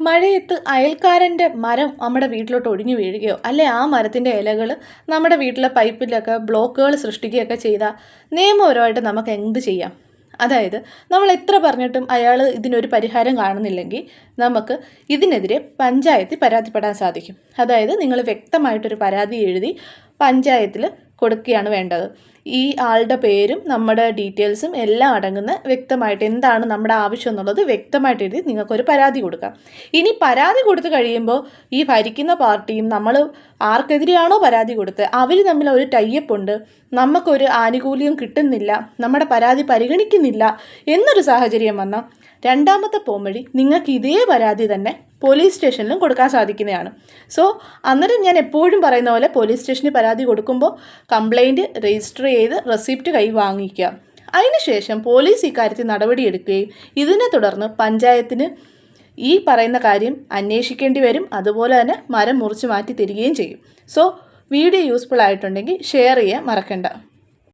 മഴയത്ത് അയൽക്കാരൻ്റെ മരം നമ്മുടെ വീട്ടിലോട്ട് ഒടിഞ്ഞു വീഴുകയോ അല്ലെ ആ മരത്തിൻ്റെ ഇലകൾ നമ്മുടെ വീട്ടിലെ പൈപ്പിലൊക്കെ ബ്ലോക്കുകൾ സൃഷ്ടിക്കുകയൊക്കെ ചെയ്താൽ നിയമപരമായിട്ട് നമുക്ക് എന്ത് ചെയ്യാം? അതായത് നമ്മൾ എത്ര പറഞ്ഞിട്ടും അയാൾ ഇതിനൊരു പരിഹാരം കാണുന്നില്ലെങ്കിൽ നമുക്ക് ഇതിനെതിരെ പഞ്ചായത്തിൽ പരാതിപ്പെടാൻ സാധിക്കും. അതായത് നിങ്ങൾ വ്യക്തമായിട്ടൊരു പരാതി എഴുതി പഞ്ചായത്തിൽ കൊടുക്കുകയാണ് വേണ്ടത്. ഈ ആളുടെ പേരും നമ്മുടെ ഡീറ്റെയിൽസും എല്ലാം അടങ്ങുന്ന വ്യക്തമായിട്ട് എന്താണ് നമ്മുടെ ആവശ്യം എന്നുള്ളത് വ്യക്തമായിട്ട് എഴുതി നിങ്ങൾക്കൊരു പരാതി കൊടുക്കാം. ഇനി പരാതി കൊടുത്തു കഴിയുമ്പോൾ ഈ ഭരിക്കുന്ന പാർട്ടിയും നമ്മൾ ആർക്കെതിരെയാണോ പരാതി കൊടുത്തത് അവർ തമ്മിൽ ഒരു ടൈപ്പ് ഉണ്ട്, നമുക്കൊരു ആനുകൂല്യം കിട്ടുന്നില്ല, നമ്മുടെ പരാതി പരിഗണിക്കുന്നില്ല എന്നൊരു സാഹചര്യം വന്നാൽ രണ്ടാമത്തെ പോംവഴി നിങ്ങൾക്ക് ഇതേ പരാതി തന്നെ പോലീസ് സ്റ്റേഷനിലും കൊടുക്കാൻ സാധിക്കുന്നതാണ്. സോ അന്നേരം ഞാൻ എപ്പോഴും പറയുന്ന പോലെ പോലീസ് സ്റ്റേഷനിൽ പരാതി കൊടുക്കുമ്പോൾ കംപ്ലയിൻറ്റ് രജിസ്റ്റർ ചെയ്ത് റെസിപ്റ്റ് കൈ വാങ്ങിക്കുക. അതിനുശേഷം പോലീസ് ഇക്കാര്യത്തിൽ നടപടിയെടുക്കുകയും ഇതിനെ തുടർന്ന് പഞ്ചായത്തിന് ഈ പറയുന്ന കാര്യം അന്വേഷിക്കേണ്ടി വരും. അതുപോലെ തന്നെ മരം മുറിച്ച് മാറ്റി തരികയും ചെയ്യും. സോ വീഡിയോ യൂസ്ഫുൾ ആയിട്ടുണ്ടെങ്കിൽ ഷെയർ ചെയ്യാൻ മറക്കണ്ട.